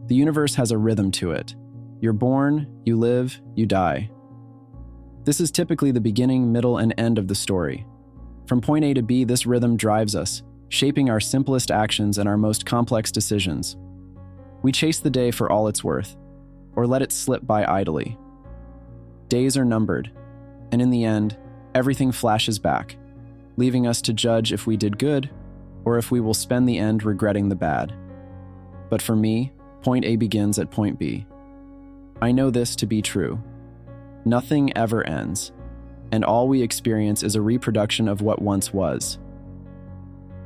The universe has a rhythm to it. You're born, you live, you die. This is typically the beginning, middle, and end of the story. From point A to B, this rhythm drives us, shaping our simplest actions and our most complex decisions. We chase the day for all it's worth, or let it slip by idly. Days are numbered, and in the end, everything flashes back, leaving us to judge if we did good, or if we will spend the end regretting the bad. But for me, point A begins at point B. I know this to be true. Nothing ever ends, and all we experience is a reproduction of what once was.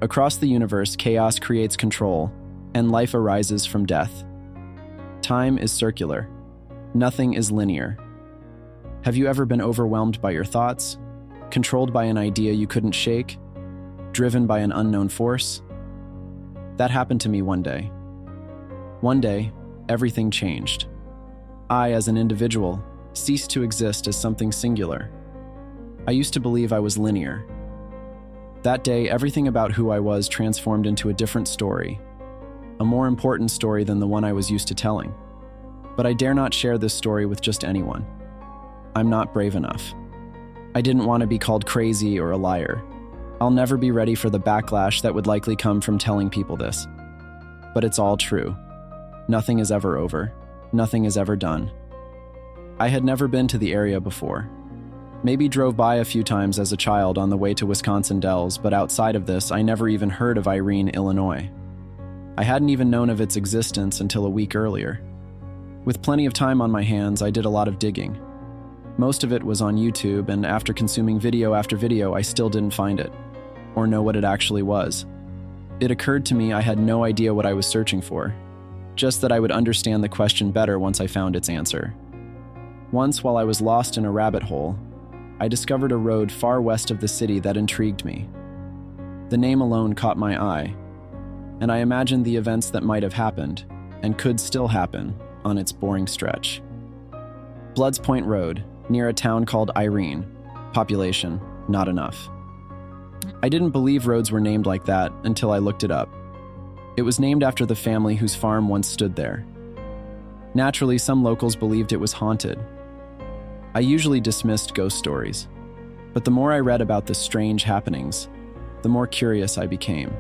Across the universe, chaos creates control, and life arises from death. Time is circular. Nothing is linear. Have you ever been overwhelmed by your thoughts, controlled by an idea you couldn't shake, driven by an unknown force? That happened to me one day. One day, everything changed. I, as an individual, ceased to exist as something singular. I used to believe I was linear. That day, everything about who I was transformed into a different story, a more important story than the one I was used to telling. But I dare not share this story with just anyone. I'm not brave enough. I didn't want to be called crazy or a liar. I'll never be ready for the backlash that would likely come from telling people this. But it's all true. Nothing is ever over. Nothing is ever done. I had never been to the area before. Maybe drove by a few times as a child on the way to Wisconsin Dells, but outside of this, I never even heard of Irene, Illinois. I hadn't even known of its existence until a week earlier. With plenty of time on my hands, I did a lot of digging. Most of it was on YouTube, and after consuming video after video, I still didn't find it, or know what it actually was. It occurred to me I had no idea what I was searching for, just that I would understand the question better once I found its answer. Once, while I was lost in a rabbit hole, I discovered a road far west of the city that intrigued me. The name alone caught my eye, and I imagined the events that might have happened, and could still happen, on its boring stretch. Bloods Point Road, near a town called Irene. Population, not enough. I didn't believe roads were named like that until I looked it up. It was named after the family whose farm once stood there. Naturally, some locals believed it was haunted. I usually dismissed ghost stories, but the more I read about the strange happenings, the more curious I became.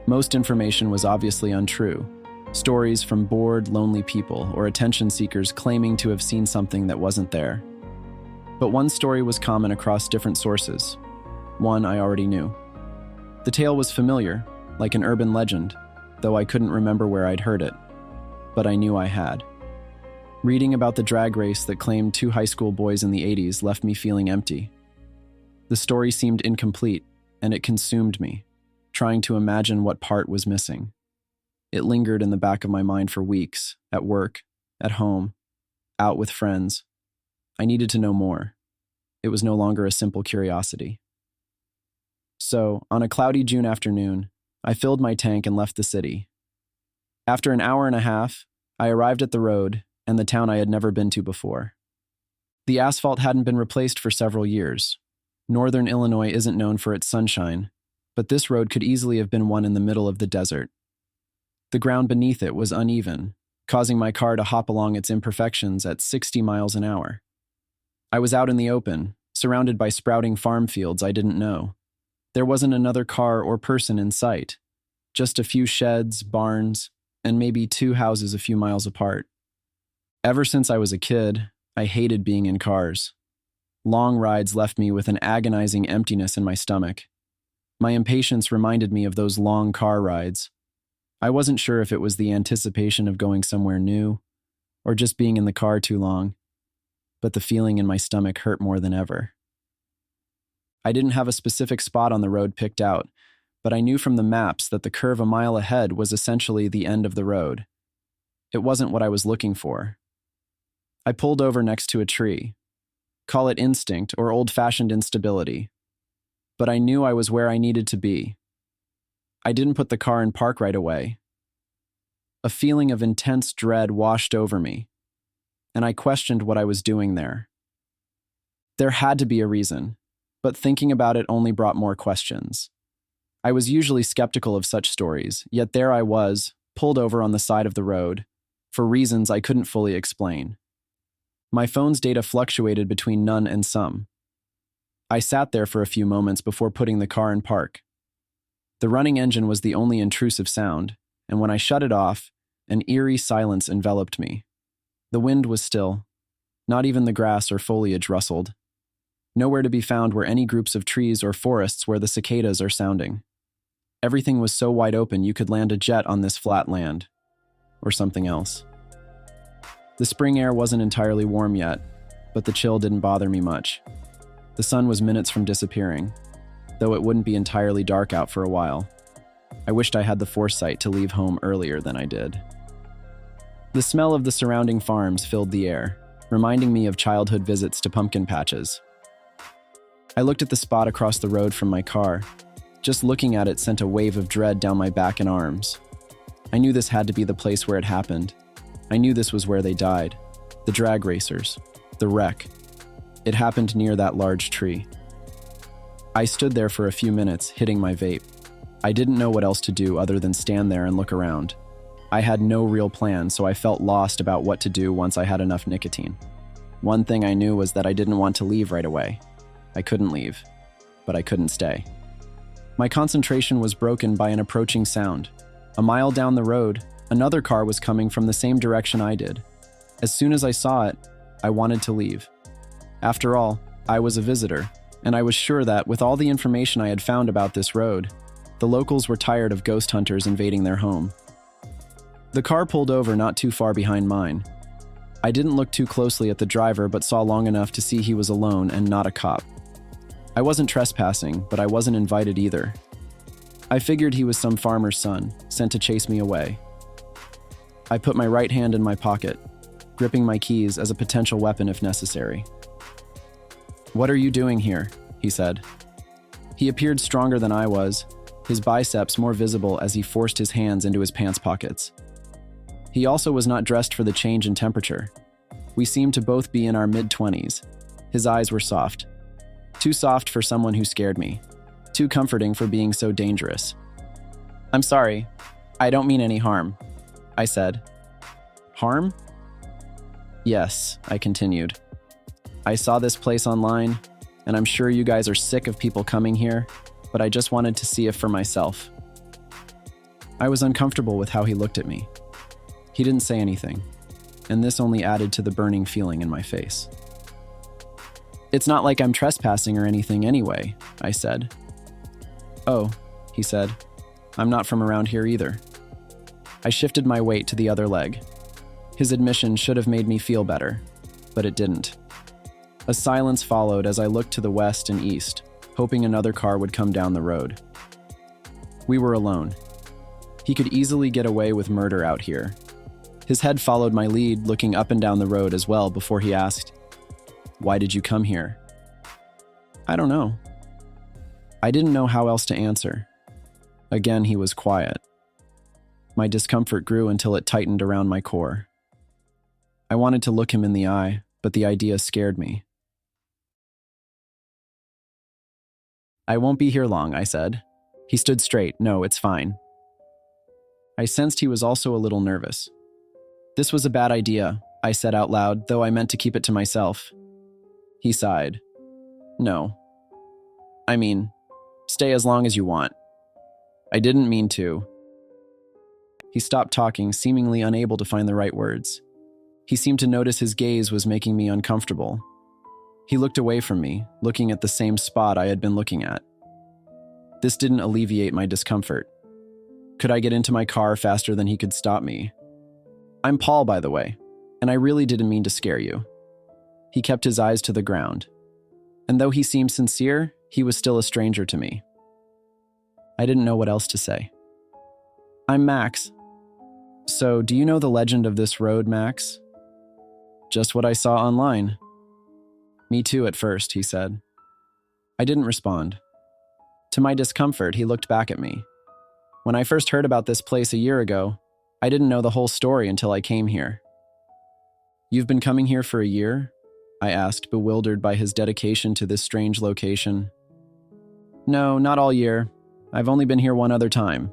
Most information was obviously untrue. Stories from bored, lonely people or attention seekers claiming to have seen something that wasn't there. But one story was common across different sources. One I already knew. The tale was familiar, like an urban legend, though I couldn't remember where I'd heard it. But I knew I had. Reading about the drag race that claimed 2 high school boys in the 80s left me feeling empty. The story seemed incomplete, and it consumed me, trying to imagine what part was missing. It lingered in the back of my mind for weeks, at work, at home, out with friends. I needed to know more. It was no longer a simple curiosity. So, on a cloudy June afternoon, I filled my tank and left the city. After an hour and a half, I arrived at the road and the town I had never been to before. The asphalt hadn't been replaced for several years. Northern Illinois isn't known for its sunshine, but this road could easily have been one in the middle of the desert. The ground beneath it was uneven, causing my car to hop along its imperfections at 60 miles an hour. I was out in the open, surrounded by sprouting farm fields I didn't know. There wasn't another car or person in sight, just a few sheds, barns, and maybe 2 houses a few miles apart. Ever since I was a kid, I hated being in cars. Long rides left me with an agonizing emptiness in my stomach. My impatience reminded me of those long car rides. I wasn't sure if it was the anticipation of going somewhere new, or just being in the car too long, but the feeling in my stomach hurt more than ever. I didn't have a specific spot on the road picked out, but I knew from the maps that the curve a mile ahead was essentially the end of the road. It wasn't what I was looking for. I pulled over next to a tree. Call it instinct or old-fashioned instability. But I knew I was where I needed to be. I didn't put the car in park right away. A feeling of intense dread washed over me, and I questioned what I was doing there. There had to be a reason, but thinking about it only brought more questions. I was usually skeptical of such stories, yet there I was, pulled over on the side of the road, for reasons I couldn't fully explain. My phone's data fluctuated between none and some. I sat there for a few moments before putting the car in park. The running engine was the only intrusive sound, and when I shut it off, an eerie silence enveloped me. The wind was still. Not even the grass or foliage rustled. Nowhere to be found were any groups of trees or forests where the cicadas are sounding. Everything was so wide open you could land a jet on this flat land. Or something else. The spring air wasn't entirely warm yet, but the chill didn't bother me much. The sun was minutes from disappearing, though it wouldn't be entirely dark out for a while. I wished I had the foresight to leave home earlier than I did. The smell of the surrounding farms filled the air, reminding me of childhood visits to pumpkin patches. I looked at the spot across the road from my car. Just looking at it sent a wave of dread down my back and arms. I knew this had to be the place where it happened. I knew this was where they died. The drag racers. The wreck. It happened near that large tree. I stood there for a few minutes, hitting my vape. I didn't know what else to do other than stand there and look around. I had no real plan, so I felt lost about what to do once I had enough nicotine. One thing I knew was that I didn't want to leave right away. I couldn't leave, but I couldn't stay. My concentration was broken by an approaching sound. A mile down the road, another car was coming from the same direction I did. As soon as I saw it, I wanted to leave. After all, I was a visitor, and I was sure that, with all the information I had found about this road, the locals were tired of ghost hunters invading their home. The car pulled over not too far behind mine. I didn't look too closely at the driver but saw long enough to see he was alone and not a cop. I wasn't trespassing, but I wasn't invited either. I figured he was some farmer's son, sent to chase me away. I put my right hand in my pocket, gripping my keys as a potential weapon if necessary. "What are you doing here?" he said. He appeared stronger than I was, his biceps more visible as he forced his hands into his pants pockets. He also was not dressed for the change in temperature. We seemed to both be in our mid-20s. His eyes were soft. Too soft for someone who scared me. Too comforting for being so dangerous. "I'm sorry. I don't mean any harm," I said. "Harm?" "Yes," I continued. "I saw this place online, and I'm sure you guys are sick of people coming here, but I just wanted to see it for myself." I was uncomfortable with how he looked at me. He didn't say anything, and this only added to the burning feeling in my face. "It's not like I'm trespassing or anything anyway," I said. "Oh," he said, "I'm not from around here either." I shifted my weight to the other leg. His admission should have made me feel better, but it didn't. A silence followed as I looked to the west and east, hoping another car would come down the road. We were alone. He could easily get away with murder out here. His head followed my lead, looking up and down the road as well before he asked, "Why did you come here?" "I don't know." I didn't know how else to answer. Again, he was quiet. My discomfort grew until it tightened around my core. I wanted to look him in the eye, but the idea scared me. "I won't be here long," I said. He stood straight. "No, it's fine." I sensed he was also a little nervous. "This was a bad idea," I said out loud, though I meant to keep it to myself. He sighed. "No. I mean, stay as long as you want. I didn't mean to." He stopped talking, seemingly unable to find the right words. He seemed to notice his gaze was making me uncomfortable. He looked away from me, looking at the same spot I had been looking at. This didn't alleviate my discomfort. Could I get into my car faster than he could stop me? "I'm Paul, by the way, and I really didn't mean to scare you." He kept his eyes to the ground. And though he seemed sincere, he was still a stranger to me. I didn't know what else to say. "I'm Max." "So, do you know the legend of this road, Max?" "Just what I saw online." "Me too at first," he said. I didn't respond. To my discomfort, he looked back at me. When I first heard about this place a year ago, I didn't know the whole story until I came here. "You've been coming here for a year?" I asked, bewildered by his dedication to this strange location. "No, not all year. I've only been here one other time."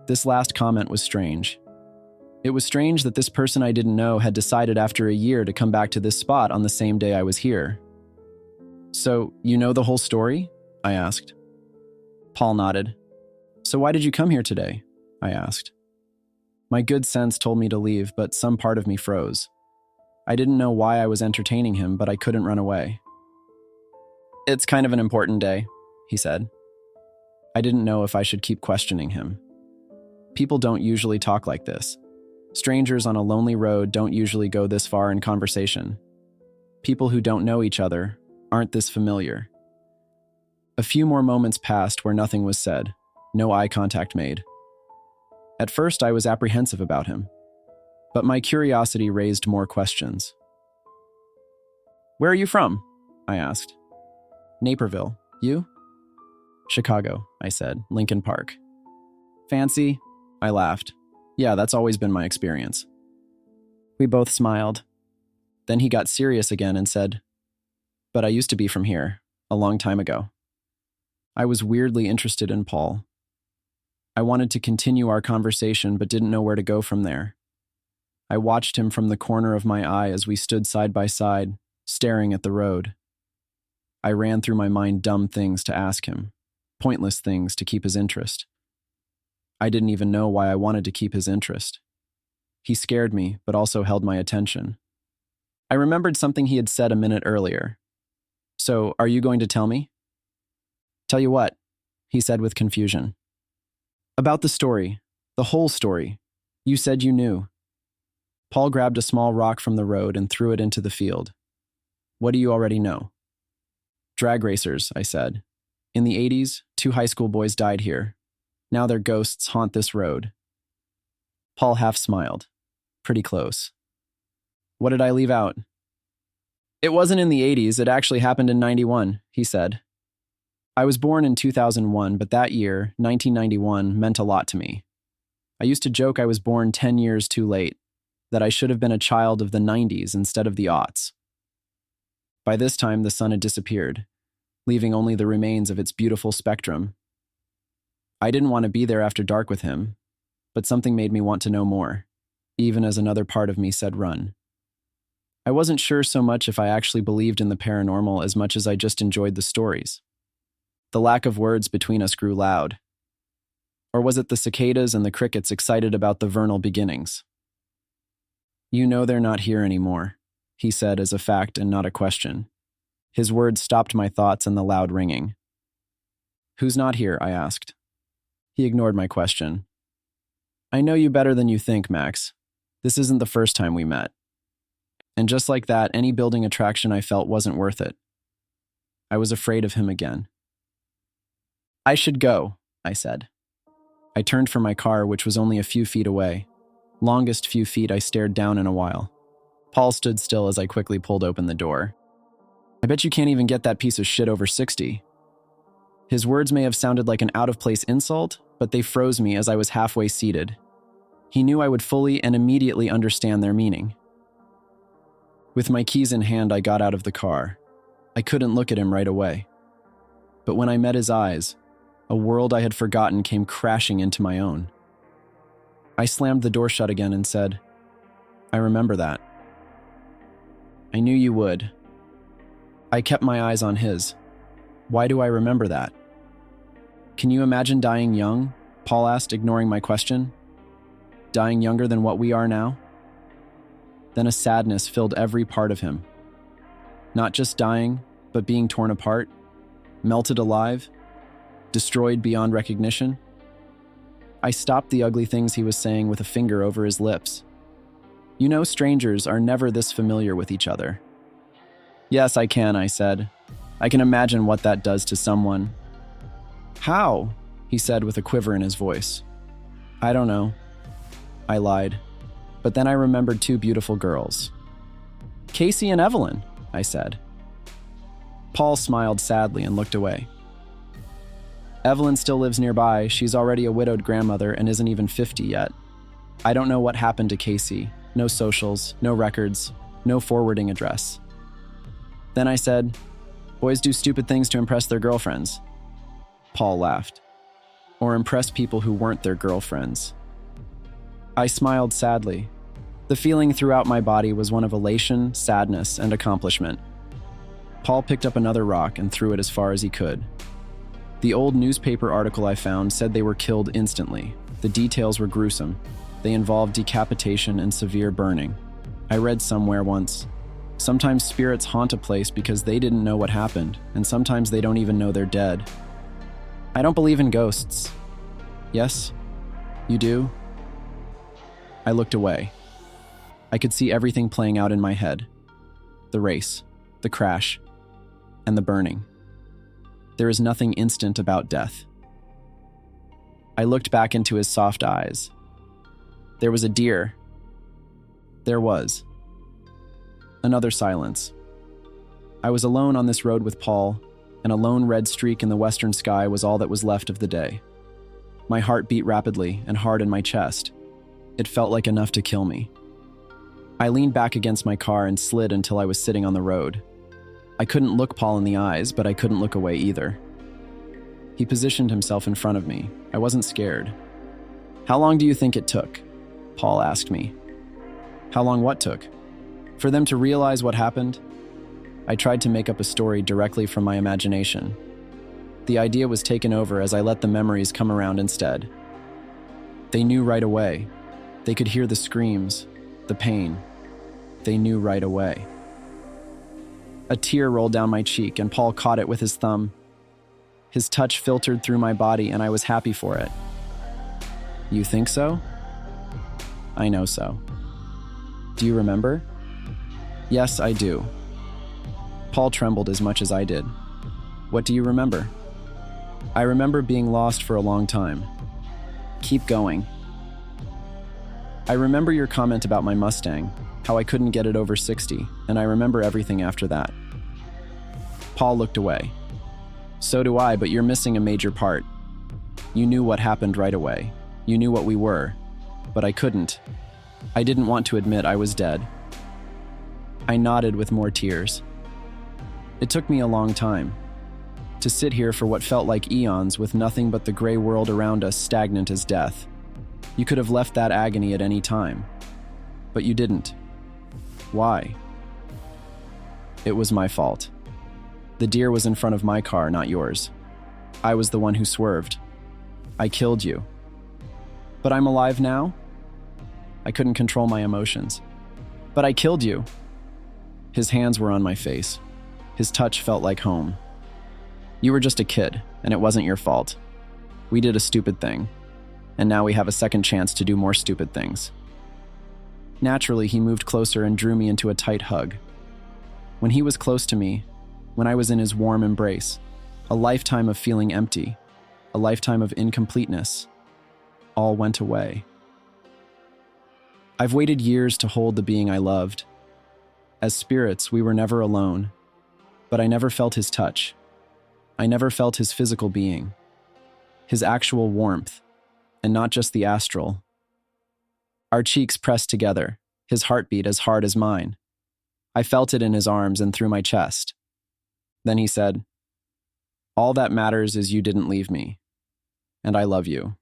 This last comment was strange. It was strange that this person I didn't know had decided after a year to come back to this spot on the same day I was here. "So, you know the whole story?" I asked. Paul nodded. "So why did you come here today?" I asked. My good sense told me to leave, but some part of me froze. I didn't know why I was entertaining him, but I couldn't run away. "It's kind of an important day," he said. I didn't know if I should keep questioning him. People don't usually talk like this. Strangers on a lonely road don't usually go this far in conversation. People who don't know each other aren't this familiar. A few more moments passed where nothing was said, no eye contact made. At first, I was apprehensive about him, but my curiosity raised more questions. "Where are you from?" I asked. "Naperville. You?" "Chicago," I said. "Lincoln Park." "Fancy?" I laughed. "Yeah, that's always been my experience." We both smiled. Then he got serious again and said, "But I used to be from here, a long time ago." I was weirdly interested in Paul. I wanted to continue our conversation but didn't know where to go from there. I watched him from the corner of my eye as we stood side by side, staring at the road. I ran through my mind dumb things to ask him, pointless things to keep his interest. I didn't even know why I wanted to keep his interest. He scared me, but also held my attention. I remembered something he had said a minute earlier. "So, are you going to tell me?" "Tell you what?" he said with confusion. "About the story, the whole story. You said you knew." Paul grabbed a small rock from the road and threw it into the field. "What do you already know?" "Drag racers," I said. "In the 80s, 2 high school boys died here. Now their ghosts haunt this road." Paul half smiled. Pretty close. "What did I leave out?" "It wasn't in the 80s, it actually happened in 91, he said. "I was born in 2001, but that year, 1991, meant a lot to me. I used to joke I was born 10 years too late, that I should have been a child of the 90s instead of the aughts." By this time, the sun had disappeared, leaving only the remains of its beautiful spectrum. I didn't want to be there after dark with him, but something made me want to know more, even as another part of me said run. I wasn't sure so much if I actually believed in the paranormal as much as I just enjoyed the stories. The lack of words between us grew loud. Or was it the cicadas and the crickets excited about the vernal beginnings? "You know they're not here anymore," he said as a fact and not a question. His words stopped my thoughts and the loud ringing. "Who's not here?" I asked. He ignored my question. "I know you better than you think, Max. This isn't the first time we met." And just like that, any building attraction I felt wasn't worth it. I was afraid of him again. "I should go," I said. I turned for my car, which was only a few feet away. Longest few feet I stared down in a while. Paul stood still as I quickly pulled open the door. "I bet you can't even get that piece of shit over 60. His words may have sounded like an out-of-place insult, but they froze me as I was halfway seated. He knew I would fully and immediately understand their meaning. With my keys in hand, I got out of the car. I couldn't look at him right away. But when I met his eyes, a world I had forgotten came crashing into my own. I slammed the door shut again and said, "I remember that." "I knew you would." I kept my eyes on his. "Why do I remember that?" "Can you imagine dying young?" Paul asked, ignoring my question. "Dying younger than what we are now?" Then a sadness filled every part of him. Not just dying, but being torn apart, melted alive, destroyed beyond recognition. I stopped the ugly things he was saying with a finger over his lips. "You know, strangers are never this familiar with each other." "Yes, I can," I said. "I can imagine what that does to someone." "How?" he said with a quiver in his voice. "I don't know." I lied. But then I remembered 2 beautiful girls. "Casey and Evelyn," I said. Paul smiled sadly and looked away. "Evelyn still lives nearby. She's already a widowed grandmother and isn't even 50 yet. I don't know what happened to Casey. No socials, no records, no forwarding address." Then I said, "Boys do stupid things to impress their girlfriends." Paul laughed. "Or impress people who weren't their girlfriends." I smiled sadly. The feeling throughout my body was one of elation, sadness, and accomplishment. Paul picked up another rock and threw it as far as he could. The old newspaper article I found said they were killed instantly. The details were gruesome. They involved decapitation and severe burning. I read somewhere once, sometimes spirits haunt a place because they didn't know what happened, and sometimes they don't even know they're dead. I don't believe in ghosts. Yes? You do? I looked away. I could see everything playing out in my head. The race, the crash, and the burning. There is nothing instant about death. I looked back into his soft eyes. There was a deer. There was. Another silence. I was alone on this road with Paul, and a lone red streak in the western sky was all that was left of the day. My heart beat rapidly and hard in my chest. It felt like enough to kill me. I leaned back against my car and slid until I was sitting on the road. I couldn't look Paul in the eyes, but I couldn't look away either. He positioned himself in front of me. I wasn't scared. "How long do you think it took?" Paul asked me. How long what took? For them to realize what happened? I tried to make up a story directly from my imagination. The idea was taken over as I let the memories come around instead. They knew right away. They could hear the screams, the pain. They knew right away. A tear rolled down my cheek, and Paul caught it with his thumb. His touch filtered through my body, and I was happy for it. "You think so?" "I know so." "Do you remember?" "Yes, I do." Paul trembled as much as I did. "What do you remember?" "I remember being lost for a long time." "Keep going." "I remember your comment about my Mustang, how I couldn't get it over 60, and I remember everything after that." Paul looked away. "So do I, but you're missing a major part. You knew what happened right away. You knew what we were, but I couldn't. I didn't want to admit I was dead." I nodded with more tears. It took me a long time to sit here for what felt like eons with nothing but the gray world around us stagnant as death. You could have left that agony at any time, but you didn't. Why? It was my fault. The deer was in front of my car, not yours. I was the one who swerved. I killed you. But I'm alive now? I couldn't control my emotions. "But I killed you." His hands were on my face. His touch felt like home. "You were just a kid, and it wasn't your fault. We did a stupid thing, and now we have a second chance to do more stupid things." Naturally, he moved closer and drew me into a tight hug. When he was close to me, when I was in his warm embrace, a lifetime of feeling empty, a lifetime of incompleteness, all went away. I've waited years to hold the being I loved. As spirits, we were never alone, but I never felt his touch. I never felt his physical being, his actual warmth, and not just the astral. Our cheeks pressed together, his heartbeat as hard as mine. I felt it in his arms and through my chest. Then he said, "All that matters is you didn't leave me, and I love you."